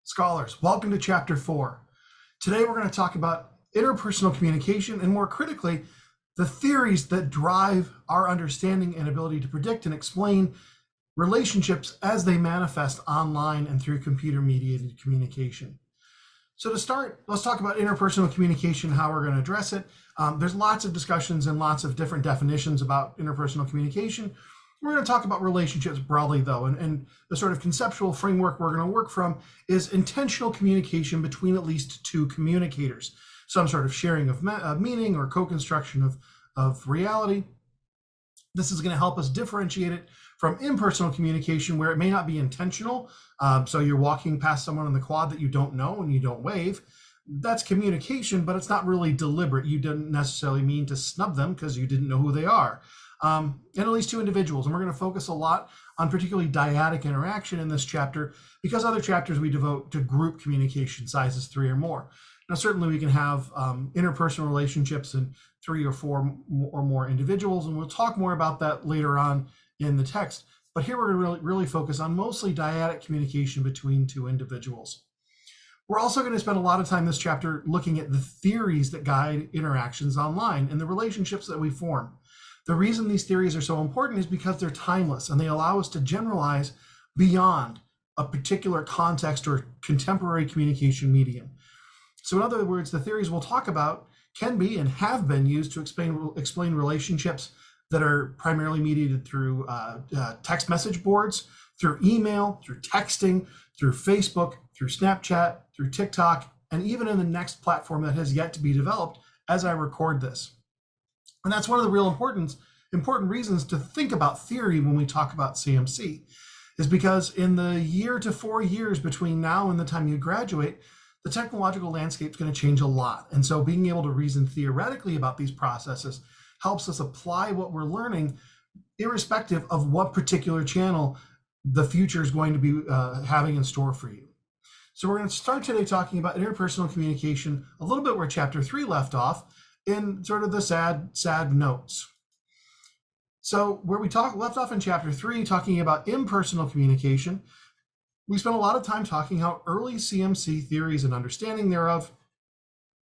Scholars, welcome to Chapter 4. Today we're going to talk about interpersonal communication and, more critically, the theories that drive our understanding and ability to predict and explain relationships as they manifest online and through computer-mediated communication. So to start, let's talk about interpersonal communication, how we're going to address it. There's lots of discussions and lots of different definitions about interpersonal communication. We're going to talk about relationships broadly, though, and the sort of conceptual framework we're going to work from is intentional communication between at least two communicators, some sort of sharing of meaning or co-construction of reality. This is going to help us differentiate it from impersonal communication, where it may not be intentional. So you're walking past someone in the quad that you don't know and you don't wave. That's communication, but it's not really deliberate. You didn't necessarily mean to snub them because you didn't know who they are. And at least two individuals. And we're going to focus a lot on particularly dyadic interaction in this chapter, because other chapters we devote to group communication, sizes 3 or more. Now, certainly we can have interpersonal relationships in 3 or 4 or more individuals, and we'll talk more about that later on in the text. But here we're going to really focus on mostly dyadic communication between two individuals. We're also going to spend a lot of time in this chapter looking at the theories that guide interactions online and the relationships that we form. The reason these theories are so important is because they're timeless and they allow us to generalize beyond a particular context or contemporary communication medium. So in other words, the theories we'll talk about can be and have been used to explain relationships that are primarily mediated through text message boards, through email, through texting, through Facebook, through Snapchat, through TikTok, and even in the next platform that has yet to be developed as I record this. And that's one of the real important reasons to think about theory when we talk about CMC, is because in the year to 4 years between now and the time you graduate, the technological landscape is going to change a lot. And so being able to reason theoretically about these processes helps us apply what we're learning irrespective of what particular channel the future is going to be having in store for you. So we're going to start today talking about interpersonal communication, a little bit where Chapter 3 left off, in sort of the sad notes. So where we left off in Chapter 3, talking about impersonal communication, we spent a lot of time talking how early CMC theories and understanding thereof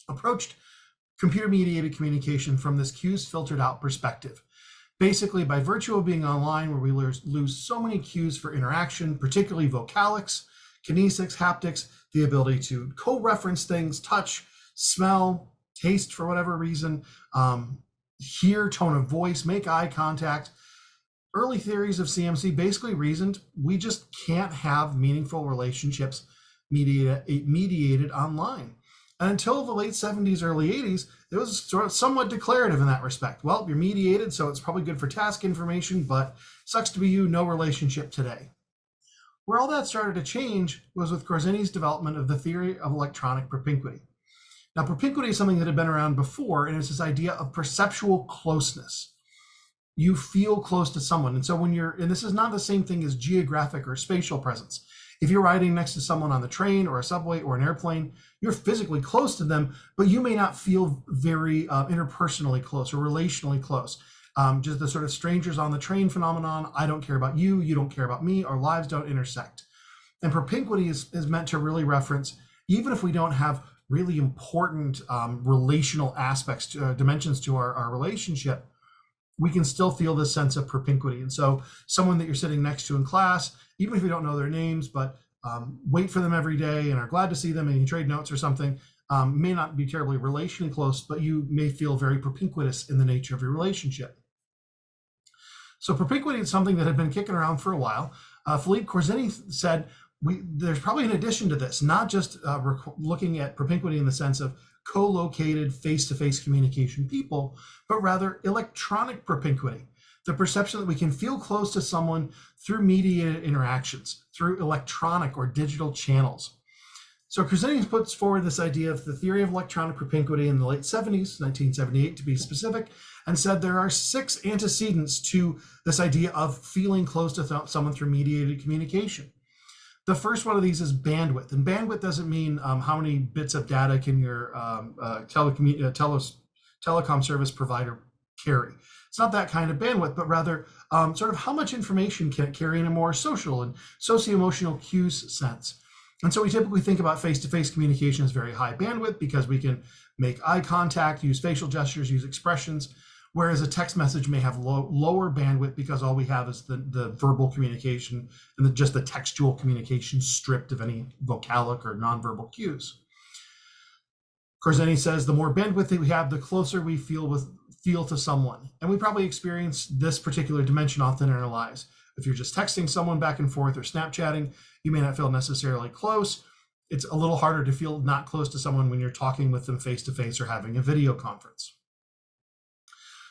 approached computer-mediated communication from this cues filtered out perspective. Basically, by virtue of being online, where we lose so many cues for interaction, particularly vocalics, kinesics, haptics, the ability to co-reference things, touch, smell, taste for whatever reason, hear tone of voice, make eye contact. Early theories of CMC basically reasoned we just can't have meaningful relationships mediated online. And until the late 70s, early 80s, it was sort of somewhat declarative in that respect. Well, you're mediated, so it's probably good for task information, but sucks to be you, no relationship today. Where all that started to change was with Corzeni's development of the theory of electronic propinquity. Now, propinquity is something that had been around before, and it's this idea of perceptual closeness. You feel close to someone. And so and this is not the same thing as geographic or spatial presence. If you're riding next to someone on the train or a subway or an airplane, you're physically close to them, but you may not feel very interpersonally close or relationally close. Just the sort of strangers on the train phenomenon. I don't care about you, you don't care about me, our lives don't intersect. And propinquity is meant to really reference, even if we don't have really important relational aspects, dimensions to our relationship, we can still feel this sense of propinquity. And so someone that you're sitting next to in class, even if you don't know their names, but wait for them every day and are glad to see them and you trade notes or something, may not be terribly relationally close, but you may feel very propinquitous in the nature of your relationship. So propinquity is something that had been kicking around for a while. Philippe Corzeni said, there's probably an addition to this, not just looking at propinquity in the sense of co-located face-to-face communication people, but rather electronic propinquity, the perception that we can feel close to someone through mediated interactions, through electronic or digital channels. So Corzeni puts forward this idea of the theory of electronic propinquity in the late 70s, 1978 to be specific, and said there are 6 antecedents to this idea of feeling close to someone through mediated communication. The first one of these is bandwidth, and bandwidth doesn't mean how many bits of data can your telecom service provider carry. It's not that kind of bandwidth, but rather sort of how much information can it carry in a more social and socio-emotional cues sense. And so we typically think about face-to-face communication as very high bandwidth because we can make eye contact, use facial gestures, use expressions, whereas a text message may have lower bandwidth because all we have is the verbal communication and just the textual communication stripped of any vocalic or nonverbal cues. Corzeni says the more bandwidth that we have, the closer we feel to someone. And we probably experience this particular dimension often in our lives. If you're just texting someone back and forth or Snapchatting, you may not feel necessarily close. It's a little harder to feel not close to someone when you're talking with them face to face or having a video conference.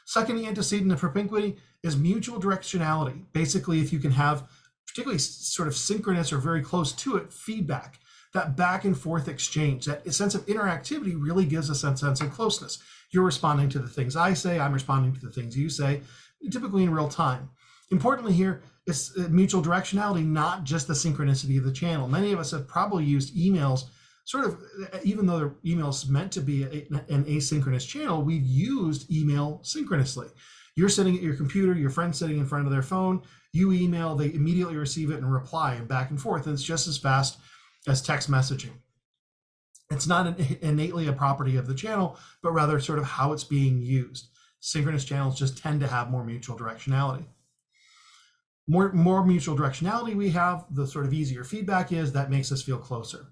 Second antecedent of propinquity is mutual directionality. Basically, if you can have particularly sort of synchronous or very close to it feedback, that back and forth exchange, that sense of interactivity really gives us a sense of closeness. You're responding to the things I say, I'm responding to the things you say, typically in real time. Importantly here, it's mutual directionality, not just the synchronicity of the channel. Many of us have probably used emails sort of, even though their email's meant to be an asynchronous channel, we've used email synchronously. You're sitting at your computer, your friend's sitting in front of their phone, you email, they immediately receive it and reply and back and forth. And it's just as fast as text messaging. It's not innately a property of the channel, but rather sort of how it's being used. Synchronous channels just tend to have more mutual directionality. More mutual directionality we have, the sort of easier feedback is, that makes us feel closer.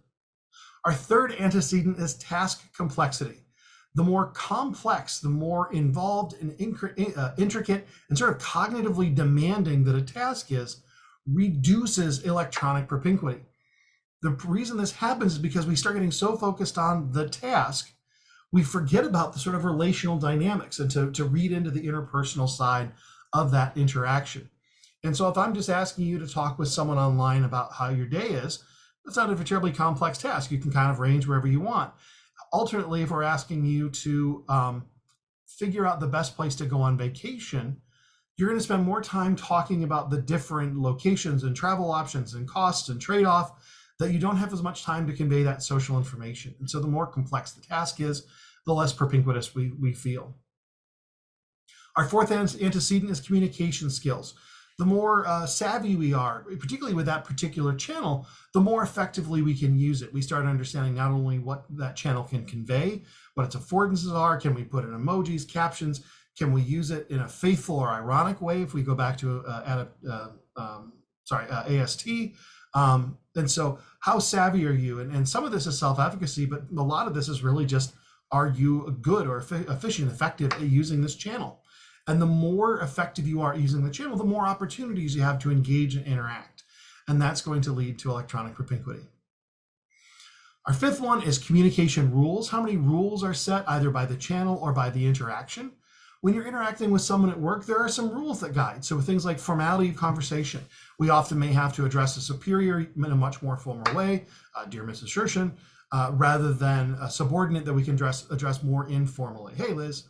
Our third antecedent is task complexity. The more complex, the more involved and intricate and sort of cognitively demanding that a task is, reduces electronic propinquity. The reason this happens is because we start getting so focused on the task, we forget about the sort of relational dynamics and to read into the interpersonal side of that interaction. And so if I'm just asking you to talk with someone online about how your day is, that's not a terribly complex task. You can kind of range wherever you want. Alternately, if we're asking you to figure out the best place to go on vacation, you're going to spend more time talking about the different locations and travel options and costs and trade-off, that you don't have as much time to convey that social information. And so the more complex the task is, the less propinquitous we feel. Our fourth antecedent is communication skills. The more savvy we are, particularly with that particular channel, the more effectively we can use it. We start understanding not only what that channel can convey, what its affordances are, can we put in emojis, captions, can we use it in a faithful or ironic way if we go back to AST. And so how savvy are you? And some of this is self-efficacy, but a lot of this is really just, are you good or efficient, effective at using this channel? And the more effective you are using the channel, the more opportunities you have to engage and interact. And that's going to lead to electronic propinquity. Our fifth one is communication rules. How many rules are set either by the channel or by the interaction? When you're interacting with someone at work, there are some rules that guide. So with things like formality of conversation, we often may have to address a superior in a much more formal way, dear Mrs. Shershin, rather than a subordinate that we can address more informally. Hey, Liz.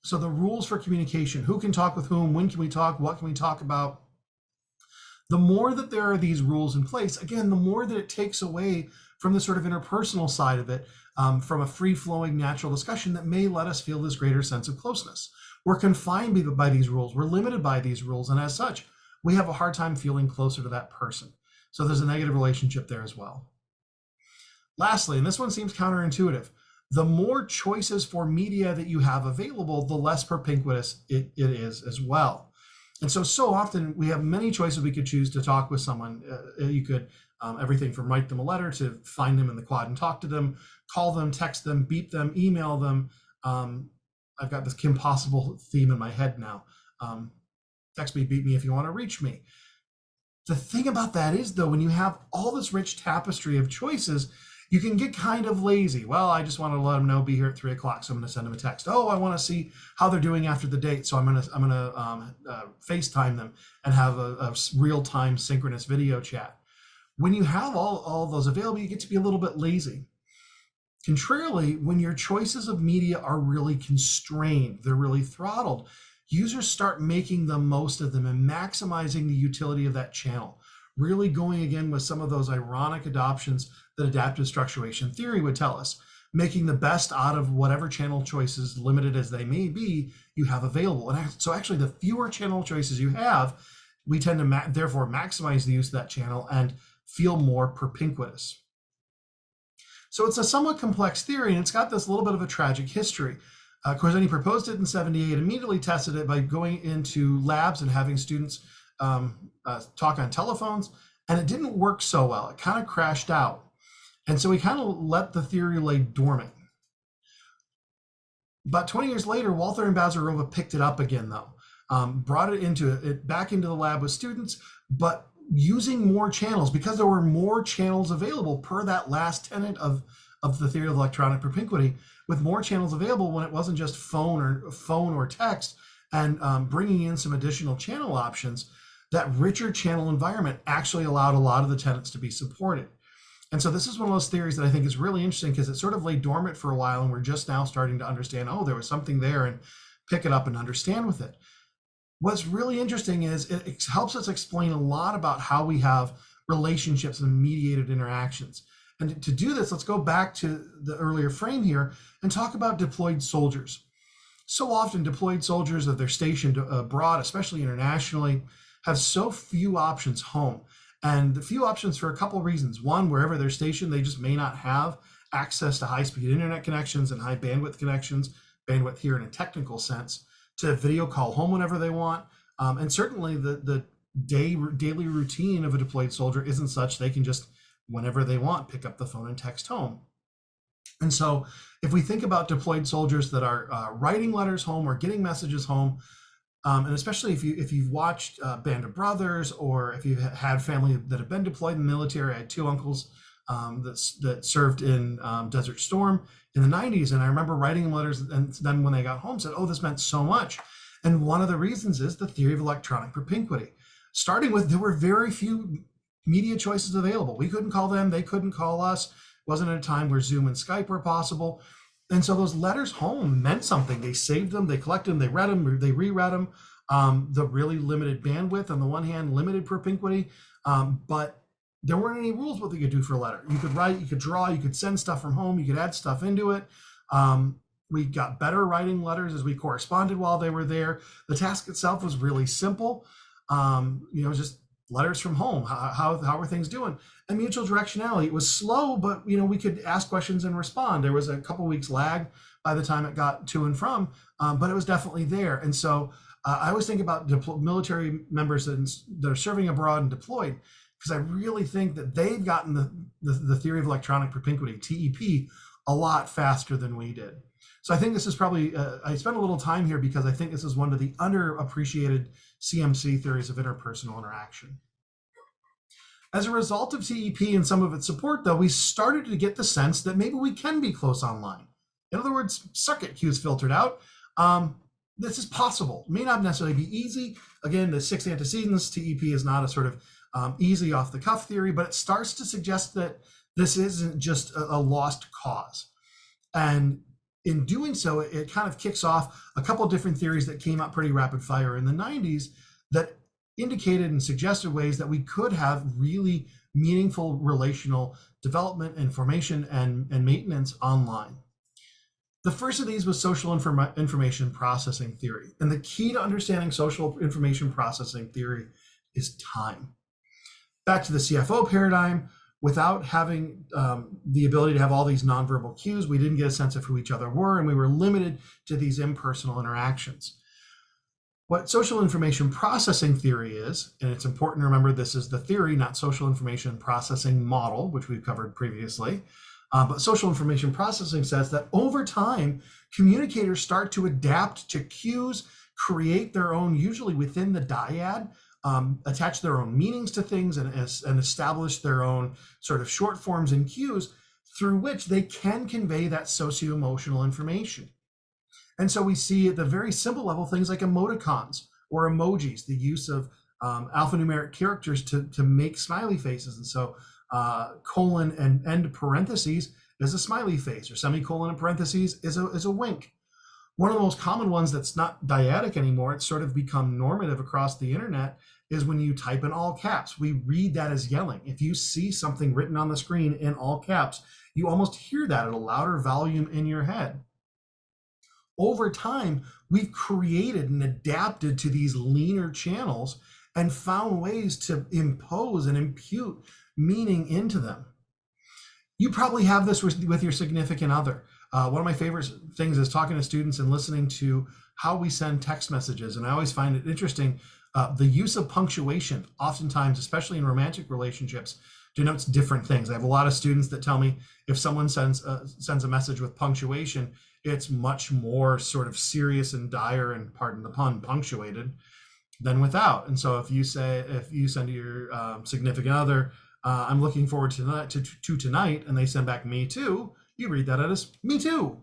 So the rules for communication, who can talk with whom, when can we talk, what can we talk about? The more that there are these rules in place, again, the more that it takes away from the sort of interpersonal side of it, from a free-flowing natural discussion that may let us feel this greater sense of closeness. We're confined by these rules, we're limited by these rules, and as such, we have a hard time feeling closer to that person. So there's a negative relationship there as well. Lastly, and this one seems counterintuitive, the more choices for media that you have available, the less propinquitous it is as well. And so often we have many choices we could choose to talk with someone. You could, everything from write them a letter to find them in the quad and talk to them, call them, text them, beep them, email them. I've got this Kim Possible theme in my head now. Text me, beep me if you want to reach me. The thing about that is, though, when you have all this rich tapestry of choices, you can get kind of lazy. Well, I just want to let them know, be here at 3 o'clock, so I'm going to send them a text. Oh, I want to see how they're doing after the date, so I'm going to FaceTime them and have a real-time synchronous video chat. When you have all those available, you get to be a little bit lazy. Contrarily, when your choices of media are really constrained, they're really throttled, users start making the most of them and maximizing the utility of that channel. Really going again with some of those ironic adoptions that adaptive structuration theory would tell us, making the best out of whatever channel choices, limited as they may be, you have available. And so actually the fewer channel choices you have, we tend to therefore maximize the use of that channel and feel more propinquitous. So it's a somewhat complex theory, and it's got this little bit of a tragic history. Corsini proposed it in '78, immediately tested it by going into labs and having students talk on telephones, and it didn't work so well. It kind of crashed out. And so he kind of let the theory lay dormant. About 20 years later, Walther and Bazarova picked it up again, though, brought it back into the lab with students, but using more channels, because there were more channels available per that last tenet of the theory of electronic propinquity, with more channels available when it wasn't just phone or text, and bringing in some additional channel options. That richer channel environment actually allowed a lot of the tenets to be supported. And so this is one of those theories that I think is really interesting, because it sort of lay dormant for a while, and we're just now starting to understand, oh, there was something there, and pick it up and understand with it. What's really interesting is it helps us explain a lot about how we have relationships and mediated interactions. And to do this, let's go back to the earlier frame here and talk about deployed soldiers. So often deployed soldiers, if they're stationed abroad, especially internationally, have so few options home. And the few options for a couple of reasons. One, wherever they're stationed, they just may not have access to high-speed internet connections and high bandwidth connections, bandwidth here in a technical sense, to video call home whenever they want. And certainly the daily routine of a deployed soldier isn't such they can just, whenever they want, pick up the phone and text home. And so if we think about deployed soldiers that are writing letters home or getting messages home, and especially if you've watched Band of Brothers, or if you've had family that have been deployed in the military. I had two uncles that served in Desert Storm in the '90s, and I remember writing them letters, and then when they got home said, oh, this meant so much. And one of the reasons is the theory of electronic propinquity. Starting with, there were very few media choices available. We couldn't call them, they couldn't call us. It wasn't at a time where Zoom and Skype were possible. And so those letters home meant something. They saved them, they collected them, they read them, they reread them. The really limited bandwidth, on the one hand, limited propinquity, but there weren't any rules what they could do for a letter. You could write, you could draw, you could send stuff from home, you could add stuff into it. We got better writing letters as we corresponded while they were there. The task itself was really simple. Just letters from home. How are things doing? And mutual directionality. It was slow, but we could ask questions and respond. There was a couple weeks lag by the time it got to and from, but it was definitely there. And so I always think about military members that are serving abroad and deployed, because I really think that they've gotten the theory of electronic propinquity, TEP, a lot faster than we did. So I think this is probably, I spent a little time here because I think this is one of the underappreciated CMC theories of interpersonal interaction. As a result of TEP and some of its support, though, we started to get the sense that maybe we can be close online. In other words, circuit cues filtered out. This is possible. It may not necessarily be easy. Again, the 6 antecedents, TEP is not a sort of easy off-the-cuff theory, but it starts to suggest that this isn't just a lost cause. And in doing so, it kind of kicks off a couple of different theories that came out pretty rapid fire in the '90s that indicated and suggested ways that we could have really meaningful relational development and formation and maintenance online. The first of these was social information processing theory. And the key to understanding social information processing theory is time. Back to the CFO paradigm, without having the ability to have all these nonverbal cues, we didn't get a sense of who each other were, and we were limited to these impersonal interactions. What social information processing theory is, and it's important to remember this is the theory, not social information processing model, which we've covered previously, but social information processing says that over time, communicators start to adapt to cues, create their own, usually within the dyad, attach their own meanings to things and establish their own sort of short forms and cues through which they can convey that socio-emotional information. And so we see at the very simple level things like emoticons or emojis, the use of alphanumeric characters to make smiley faces. And so colon and end parentheses is a smiley face, or semicolon and parentheses is a wink. One of the most common ones that's not dyadic anymore, it's sort of become normative across the internet, is when you type in all caps. We read that as yelling. If you see something written on the screen in all caps, you almost hear that at a louder volume in your head. Over time, we've created and adapted to these leaner channels and found ways to impose and impute meaning into them. You probably have this with your significant other. One of my favorite things is talking to students and listening to how we send text messages. And I always find it interesting, the use of punctuation, oftentimes, especially in romantic relationships, denotes different things. I have a lot of students that tell me if someone sends a message with punctuation, it's much more sort of serious and dire, and pardon the pun, punctuated, than without. And so if you send to your significant other, I'm looking forward to tonight, and they send back me too, you read that as me too.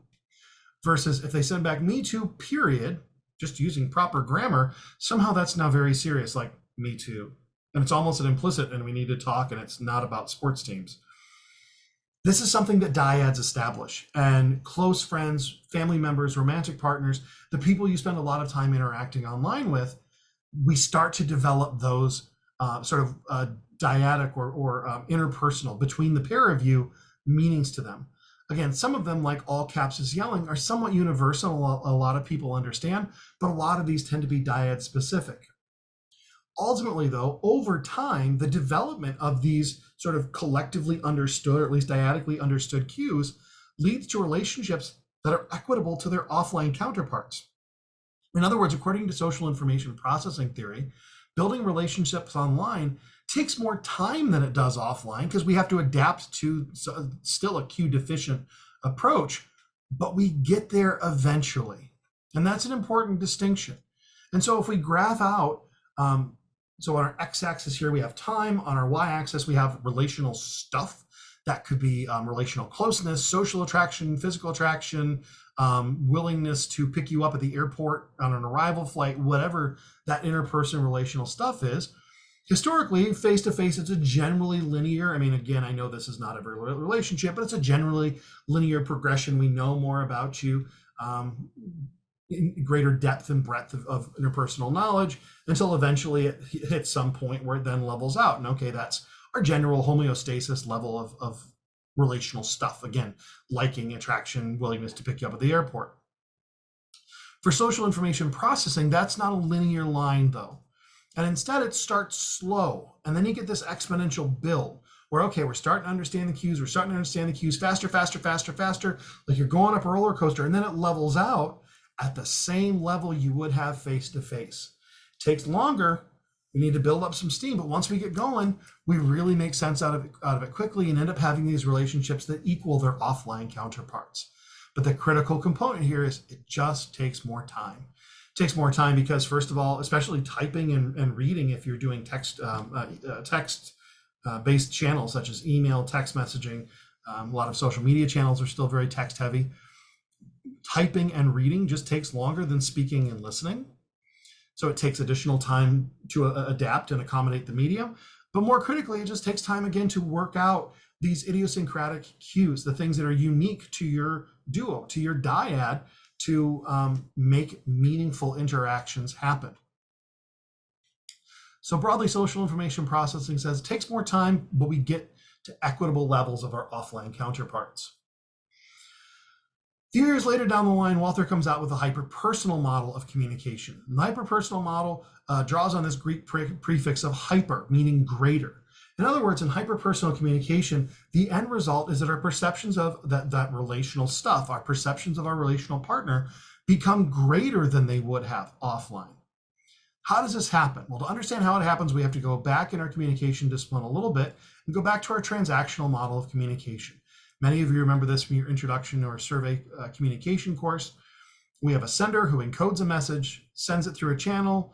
Versus if they send back me too, period, just using proper grammar, somehow that's now very serious, like me too. And it's almost an implicit, and we need to talk, and it's not about sports teams. This is something that dyads establish, and close friends, family members, romantic partners, the people you spend a lot of time interacting online with, we start to develop those dyadic or interpersonal, between the pair of you, meanings to them. Again, some of them, like all caps is yelling, are somewhat universal. A lot of people understand, but a lot of these tend to be dyad specific. Ultimately, though, over time, the development of these sort of collectively understood, or at least dyadically understood cues, leads to relationships that are equitable to their offline counterparts. In other words, according to social information processing theory, building relationships online takes more time than it does offline, because we have to adapt to still a cue deficient approach, but we get there eventually. And that's an important distinction. And so if we graph out, so on our x-axis here, we have time. On our y-axis, we have relational stuff. That could be relational closeness, social attraction, physical attraction, willingness to pick you up at the airport on an arrival flight, whatever that interpersonal relational stuff is. Historically, face-to-face, it's a generally linear, I mean, again, I know this is not every relationship, but it's a generally linear progression. We know more about you, in greater depth and breadth of interpersonal knowledge, until eventually it hits some point where it then levels out. And okay, that's our general homeostasis level of relational stuff. Again, liking, attraction, willingness to pick you up at the airport. For social information processing, that's not a linear line though. And instead it starts slow. And then you get this exponential build where, okay, we're starting to understand the cues. We're starting to understand the cues faster, faster, faster, faster. Like you're going up a roller coaster, and then it levels out at the same level you would have face-to-face. It takes longer. We need to build up some steam, but once we get going, we really make sense out of it quickly and end up having these relationships that equal their offline counterparts. But the critical component here is it just takes more time. It takes more time because, first of all, especially typing and reading, if you're doing text-based channels such as email, text messaging, a lot of social media channels are still very text-heavy. Typing and reading just takes longer than speaking and listening. So it takes additional time to adapt and accommodate the medium. But more critically, it just takes time again to work out these idiosyncratic cues, the things that are unique to your duo, to your dyad, to make meaningful interactions happen. So broadly, social information processing says it takes more time, but we get to equitable levels of our offline counterparts. A few years later down the line, Walther comes out with a hyperpersonal model of communication. And the hyperpersonal model draws on this Greek prefix of hyper, meaning greater. In other words, in hyperpersonal communication, the end result is that our perceptions of that relational stuff, our perceptions of our relational partner, become greater than they would have offline. How does this happen? Well, to understand how it happens, we have to go back in our communication discipline a little bit and go back to our transactional model of communication. Many of you remember this from your introduction or survey communication course. We have a sender who encodes a message, sends it through a channel,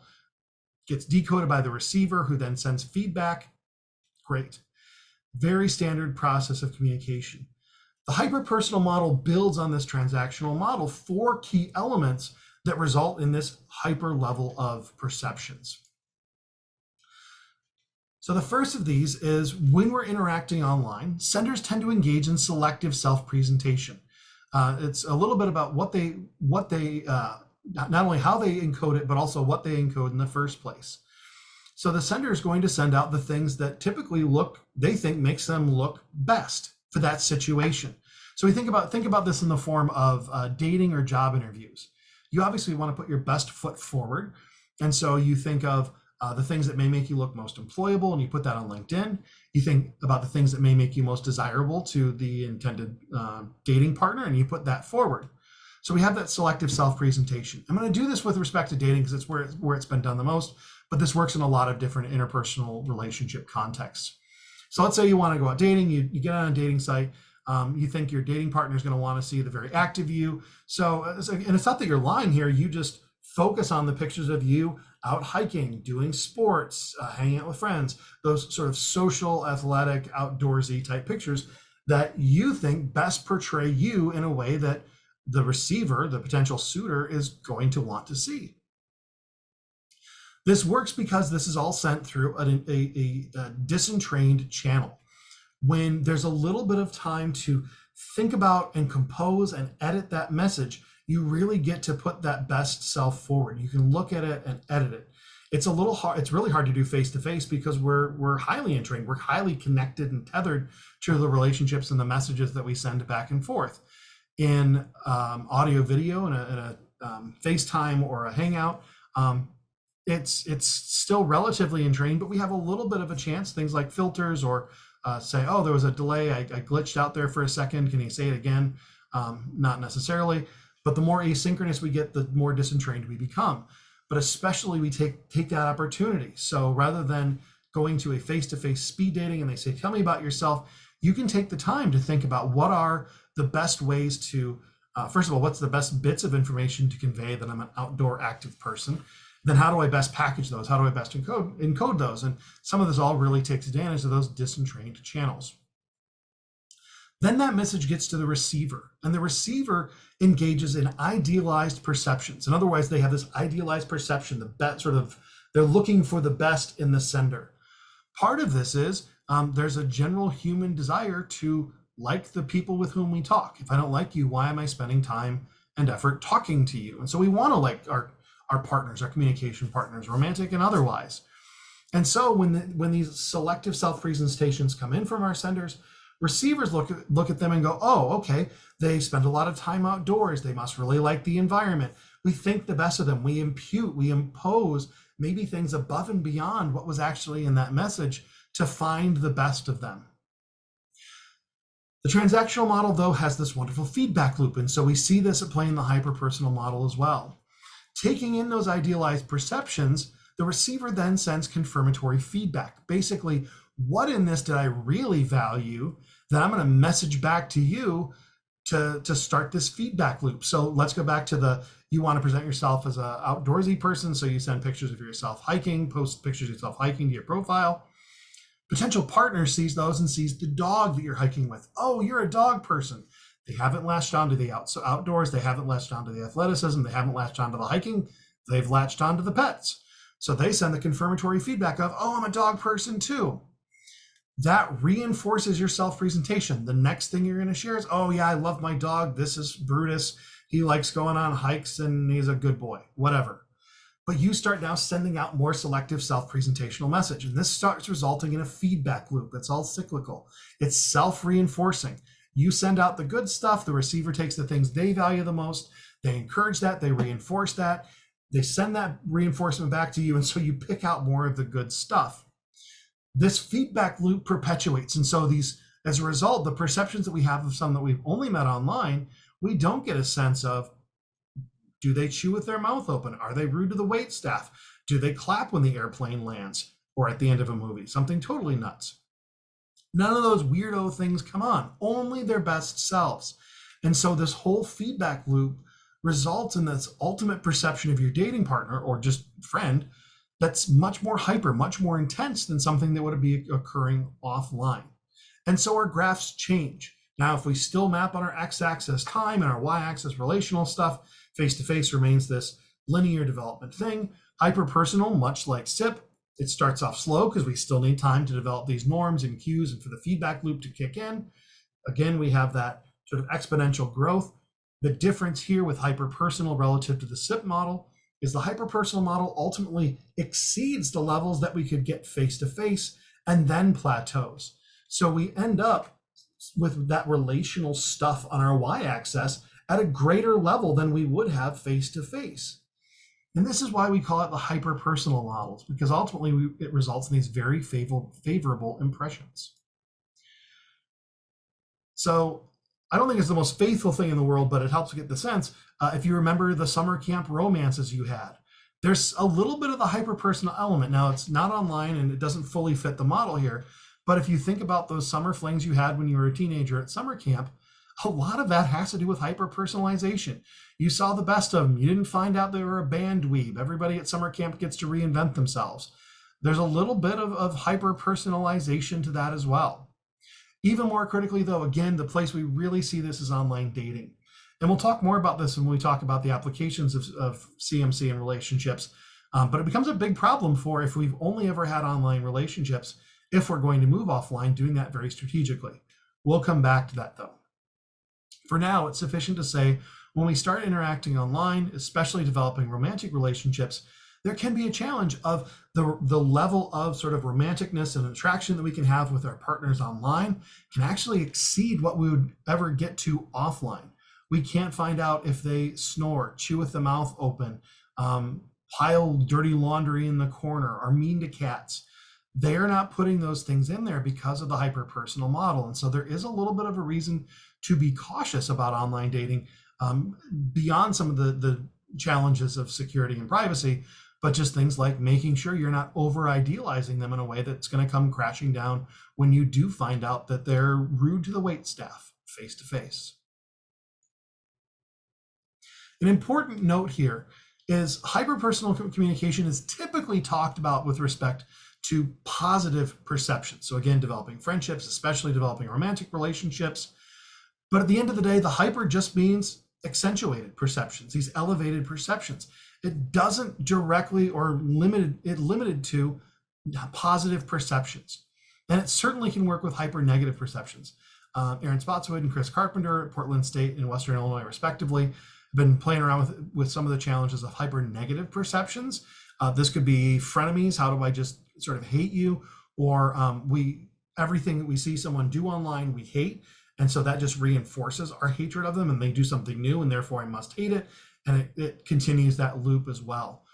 gets decoded by the receiver, who then sends feedback. Great. Very standard process of communication. The hyperpersonal model builds on this transactional model 4 key elements that result in this hyper level of perceptions. So the first of these is when we're interacting online, senders tend to engage in selective self-presentation. It's a little bit about what they not only how they encode it, but also what they encode in the first place. So the sender is going to send out the things that typically they think makes them look best for that situation. So we think about this in the form of dating or job interviews. You obviously want to put your best foot forward. And so you think of the things that may make you look most employable, and you put that on LinkedIn. You think about the things that may make you most desirable to the intended dating partner, and you put that forward. So we have that selective self-presentation. I'm going to do this with respect to dating because it's where it's been done the most, but this works in a lot of different interpersonal relationship contexts. So let's say you want to go out dating, you get on a dating site, you think your dating partner is going to want to see the very active you. So, and it's not that you're lying here, you just focus on the pictures of you out hiking, doing sports, hanging out with friends, those sort of social, athletic, outdoorsy type pictures that you think best portray you in a way that the receiver, the potential suitor, is going to want to see. This works because this is all sent through a disentrained channel. When there's a little bit of time to think about and compose and edit that message, you really get to put that best self forward. You can look at it and edit it. It's a little hard. It's really hard to do face to face because we're highly entrained. We're highly connected and tethered to the relationships and the messages that we send back and forth. In audio, video, in a FaceTime or a Hangout, it's still relatively entrained, but we have a little bit of a chance. Things like filters or say, oh, there was a delay. I glitched out there for a second. Can you say it again? Not necessarily. But the more asynchronous we get, the more disentrained we become. But especially we take that opportunity. So rather than going to a face-to-face speed dating and they say, tell me about yourself, you can take the time to think about what are the best ways to, first of all, what's the best bits of information to convey that I'm an outdoor active person? Then how do I best package those? How do I best encode those? And some of this all really takes advantage of those disentrained channels. Then that message gets to the receiver, and the receiver engages in idealized perceptions. In other words, they have this idealized perception, they're looking for the best in the sender. Part of this is there's a general human desire to like the people with whom we talk. If I don't like you, why am I spending time and effort talking to you? And so we want to like our partners, our communication partners, romantic and otherwise. And so when these selective self-presentations come in from our senders, receivers look at them and go, oh, okay, they spend a lot of time outdoors. They must really like the environment. We think the best of them. We impose maybe things above and beyond what was actually in that message to find the best of them. The transactional model, though, has this wonderful feedback loop. And so we see this at play in the hyper-personal model as well. Taking in those idealized perceptions, the receiver then sends confirmatory feedback. Basically, what in this did I really value that I'm going to message back to you to start this feedback loop? So let's go back to you want to present yourself as an outdoorsy person, so you send pictures of yourself hiking, post pictures of yourself hiking to your profile. Potential partner sees those and sees the dog that you're hiking with. Oh, you're a dog person. They haven't latched onto the outdoors. They haven't latched onto the athleticism. They haven't latched onto the hiking. They've latched onto the pets. So they send the confirmatory feedback of, oh, I'm a dog person too. That reinforces your self-presentation. The next thing you're going to share is, oh yeah, I love my dog. This is Brutus. He likes going on hikes and he's a good boy, whatever. But you start now sending out more selective self-presentational message. And this starts resulting in a feedback loop. It's all cyclical. It's self-reinforcing. You send out the good stuff. The receiver takes the things they value the most. They encourage that. They reinforce that. They send that reinforcement back to you. And so you pick out more of the good stuff. This feedback loop perpetuates. And so as a result, the perceptions that we have of some that we've only met online, we don't get a sense of, do they chew with their mouth open? Are they rude to the wait staff? Do they clap when the airplane lands or at the end of a movie? Something totally nuts. None of those weirdo things come on, only their best selves. And so this whole feedback loop results in this ultimate perception of your dating partner or just friend that's much more hyper, much more intense than something that would be occurring offline. And so our graphs change. Now, if we still map on our x-axis time and our y-axis relational stuff, face-to-face remains this linear development thing. Hyper-personal, much like SIP, it starts off slow because we still need time to develop these norms and cues and for the feedback loop to kick in. Again, we have that sort of exponential growth. The difference here with hyper-personal relative to the SIP model is the hyper-personal model ultimately exceeds the levels that we could get face-to-face and then plateaus. So we end up with that relational stuff on our y-axis at a greater level than we would have face-to-face. And this is why we call it the hyper-personal models, because ultimately it results in these very favorable impressions. So I don't think it's the most faithful thing in the world, but it helps to get the sense. If you remember the summer camp romances you had, there's a little bit of the hyper-personal element. Now, it's not online and it doesn't fully fit the model here, but if you think about those summer flings you had when you were a teenager at summer camp, a lot of that has to do with hyper-personalization. You saw the best of them. You didn't find out they were a band dweeb. Everybody at summer camp gets to reinvent themselves. There's a little bit of hyper-personalization to that as well. Even more critically, though, again, the place we really see this is online dating. And we'll talk more about this when we talk about the applications of CMC and relationships. But it becomes a big problem for if we've only ever had online relationships, if we're going to move offline, doing that very strategically. We'll come back to that, though. For now, it's sufficient to say when we start interacting online, especially developing romantic relationships, there can be a challenge of the level of sort of romanticness and attraction that we can have with our partners online can actually exceed what we would ever get to offline. We can't find out if they snore, chew with the mouth open, pile dirty laundry in the corner, are mean to cats. They're not putting those things in there because of the hyper-personal model. And so there is a little bit of a reason to be cautious about online dating beyond some of the challenges of security and privacy, but just things like making sure you're not over-idealizing them in a way that's going to come crashing down when you do find out that they're rude to the wait staff face-to-face. An important note here is hyper-personal communication is typically talked about with respect to positive perceptions. So again, developing friendships, especially developing romantic relationships. But at the end of the day, the hyper just means accentuated perceptions, these elevated perceptions. It doesn't directly or limited to positive perceptions. And it certainly can work with hyper negative perceptions. Aaron Spotswood and Chris Carpenter at Portland State and Western Illinois, respectively, have been playing around with some of the challenges of hyper negative perceptions. This could be frenemies. How do I just sort of hate you? Or everything that we see someone do online, we hate. And so that just reinforces our hatred of them, and they do something new, and therefore I must hate it. And it continues that loop as well.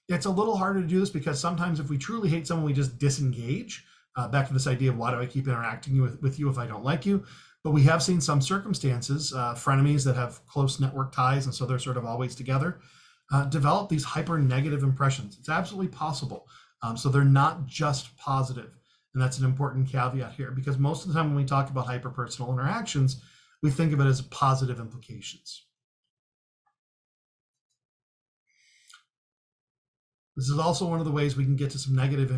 It's a little harder to do this because sometimes if we truly hate someone, we just disengage. Back to this idea of why do I keep interacting with you if I don't like you? But we have seen some circumstances, frenemies that have close network ties, and so they're sort of always together, develop these hyper negative impressions. It's absolutely possible. So they're not just positive. And that's an important caveat here, because most of the time when we talk about hyper-personal interactions, we think of it as positive implications. This is also one of the ways we can get to some negative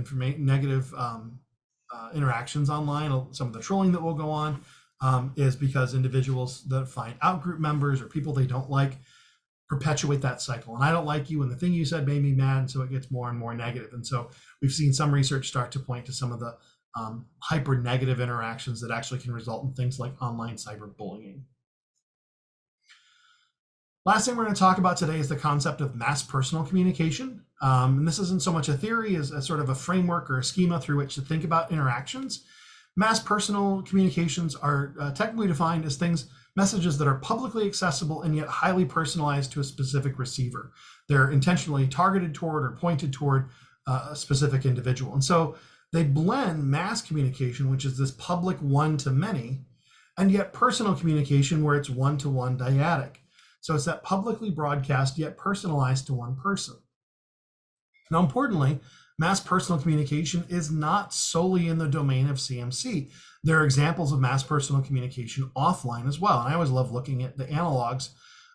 interactions online. Some of the trolling that will go on is because individuals that find out-group members or people they don't like perpetuate that cycle. And I don't like you, and the thing you said made me mad, and so it gets more and more negative. And so we've seen some research start to point to some of the hyper negative interactions that actually can result in things like online cyberbullying. Last thing we're going to talk about today is the concept of mass personal communication. And this isn't so much a theory as a sort of a framework or a schema through which to think about interactions. Mass personal communications are technically defined as messages that are publicly accessible and yet highly personalized to a specific receiver. They're intentionally targeted toward or pointed toward a specific individual. And so they blend mass communication, which is this public one-to-many, and yet personal communication where it's one-to-one dyadic. So it's that publicly broadcast yet personalized to one person. Now, importantly, mass personal communication is not solely in the domain of CMC. There are examples of mass personal communication offline as well. And I always love looking at the analogs.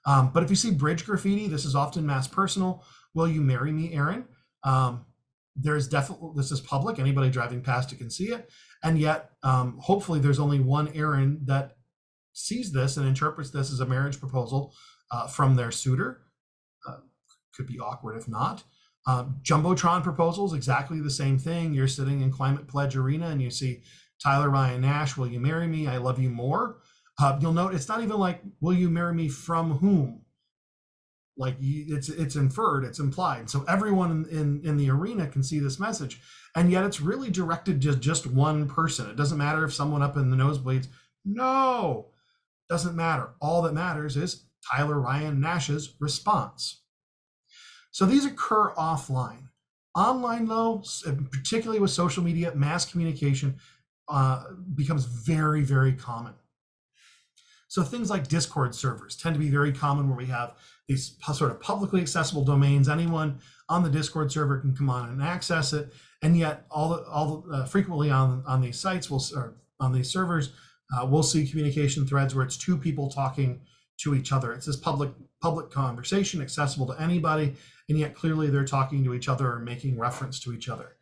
But if you see bridge graffiti, this is often mass personal. Will you marry me, Aaron? There's definitely, this is public. Anybody driving past it can see it. And yet, hopefully there's only one Aaron that sees this and interprets this as a marriage proposal from their suitor. Could be awkward if not. Jumbotron proposals, exactly the same thing. You're sitting in Climate Pledge Arena and you see Tyler Ryan Nash, will you marry me? I love you more. You'll note it's not even like, will you marry me from whom? Like it's inferred, it's implied. So everyone in the arena can see this message. And yet it's really directed to just one person. It doesn't matter if someone up in the nosebleeds, no, doesn't matter. All that matters is Tyler Ryan Nash's response. So these occur offline. Online, though, particularly with social media, mass communication becomes very, very common. So things like Discord servers tend to be very common, where we have these sort of publicly accessible domains. Anyone on the Discord server can come on and access it, and yet frequently on these sites, or on these servers, we'll see communication threads where it's two people talking to each other. It's this public conversation accessible to anybody, and yet clearly they're talking to each other or making reference to each other.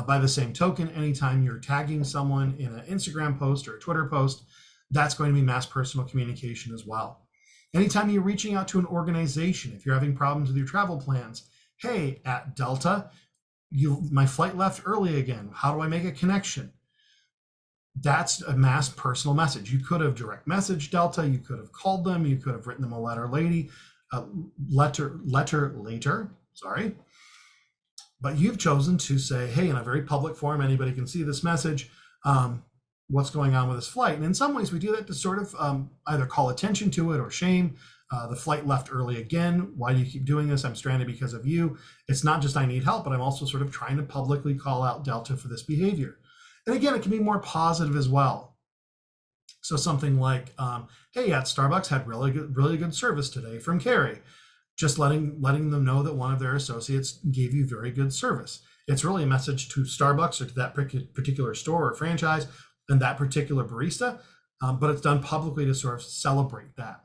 By the same token, anytime you're tagging someone in an Instagram post or a Twitter post, that's going to be mass personal communication as well. Anytime you're reaching out to an organization, if you're having problems with your travel plans, hey, at Delta, my flight left early again. How do I make a connection? That's a mass personal message. You could have direct messaged Delta. You could have called them. You could have written them a letter later. Sorry. But you've chosen to say, hey, in a very public forum, anybody can see this message. What's going on with this flight? And in some ways we do that to sort of either call attention to it or shame. The flight left early again. Why do you keep doing this? I'm stranded because of you. It's not just I need help, but I'm also sort of trying to publicly call out Delta for this behavior. And again, it can be more positive as well. So something like, hey, at Starbucks had really good service today from Carrie. Just letting them know that one of their associates gave you very good service. It's really a message to Starbucks or to that particular store or franchise and that particular barista, but it's done publicly to sort of celebrate that.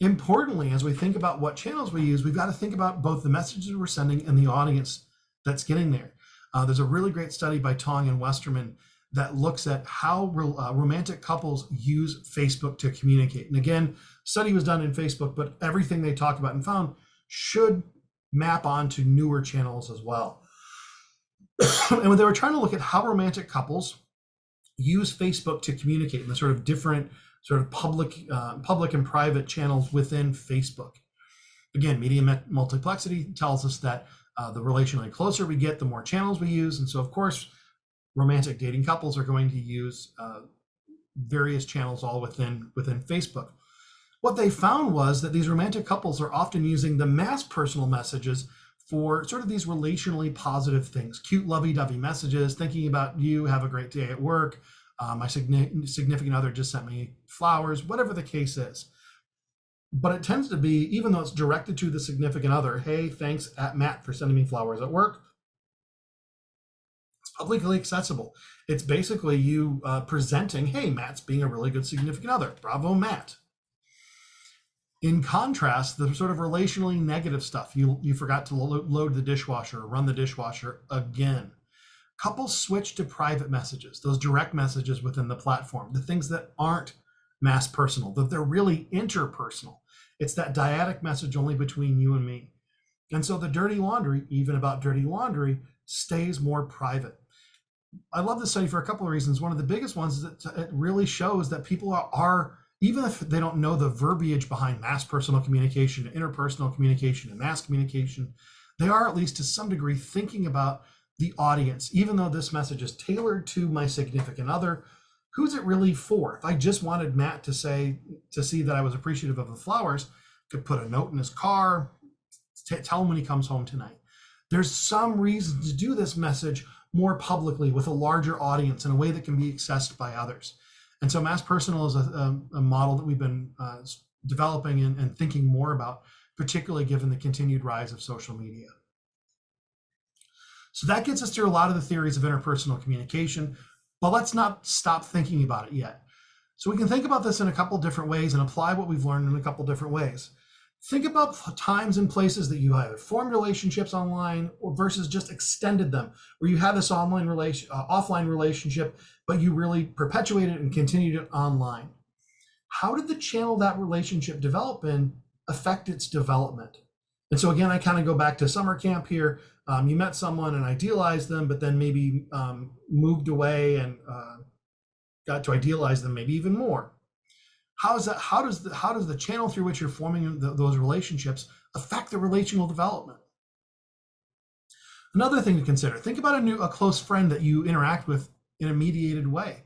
Importantly, as we think about what channels we use, we've got to think about both the messages we're sending and the audience that's getting there. There's a really great study by Tong and Westerman that looks at how romantic couples use Facebook to communicate. And again, study was done in Facebook, but everything they talked about and found should map onto newer channels as well. And when they were trying to look at how romantic couples use Facebook to communicate in the sort of different sort of public and private channels within Facebook. Again, media multiplexity tells us that the relationally closer we get, the more channels we use. And so, of course, romantic dating couples are going to use various channels all within Facebook. What they found was that these romantic couples are often using the mass personal messages for sort of these relationally positive things, cute lovey-dovey messages, thinking about you, have a great day at work, my significant other just sent me flowers, whatever the case is. But it tends to be, even though it's directed to the significant other, hey, thanks at Matt for sending me flowers at work, it's publicly accessible. It's basically you presenting, hey, Matt's being a really good significant other. Bravo, Matt. In contrast, the sort of relationally negative stuff, you forgot to load the dishwasher or run the dishwasher again. Couples switch to private messages, those direct messages within the platform, the things that aren't mass personal, that they're really interpersonal. It's that dyadic message only between you and me. And so the dirty laundry, even about dirty laundry, stays more private. I love this study for a couple of reasons. One of the biggest ones is that it really shows that people are even if they don't know the verbiage behind mass personal communication, interpersonal communication, and mass communication, they are at least to some degree thinking about the audience. Even though this message is tailored to my significant other, who's it really for? If I just wanted Matt to see that I was appreciative of the flowers, could put a note in his car, tell him when he comes home tonight. There's some reason to do this message more publicly with a larger audience in a way that can be accessed by others. And so mass personal is a model that we've been developing and thinking more about, particularly given the continued rise of social media. So that gets us through a lot of the theories of interpersonal communication, but let's not stop thinking about it yet. So we can think about this in a couple different ways and apply what we've learned in a couple different ways. Think about times and places that you either formed relationships online or versus just extended them, where you had this offline relationship, but you really perpetuated it and continued it online. How did the channel that relationship develop in affect its development? And so again, I kind of go back to summer camp here. You met someone and idealized them, but then maybe moved away and got to idealize them maybe even more. How does the channel through which you're forming those relationships affect the relational development? Another thing to consider, think about a close friend that you interact with in a mediated way.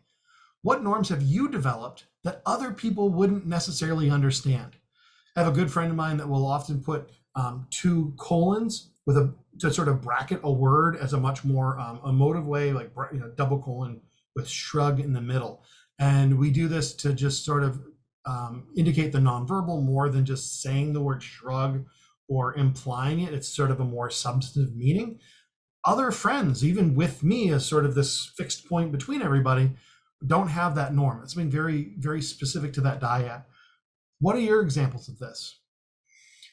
What norms have you developed that other people wouldn't necessarily understand? I have a good friend of mine that will often put two colons with to sort of bracket a word as a much more emotive way, like double colon with shrug in the middle. And we do this to just sort of indicate the nonverbal more than just saying the word shrug or implying it. It's sort of a more substantive meaning. Other friends, even with me as sort of this fixed point between everybody, don't have that norm. It's been very, very specific to that dyad. What are your examples of this?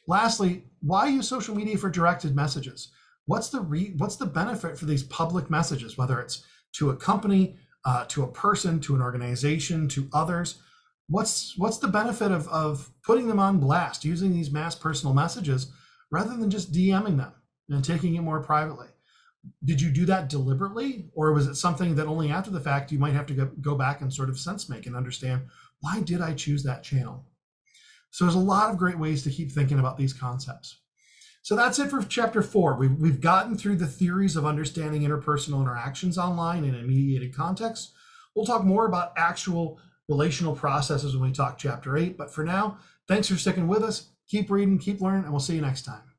Lastly, why use social media for directed messages? What's the benefit for these public messages, whether it's to a company, to a person, to an organization, to others? What's the benefit of putting them on blast, using these mass personal messages rather than just DMing them and taking it more privately? Did you do that deliberately, or was it something that only after the fact you might have to go back and sort of sense make and understand, why did I choose that channel? So there's a lot of great ways to keep thinking about these concepts. So that's it for chapter 4. We've gotten through the theories of understanding interpersonal interactions online in a mediated context. We'll talk more about actual relational processes when we talk chapter 8. But for now, thanks for sticking with us. Keep reading, keep learning, and we'll see you next time.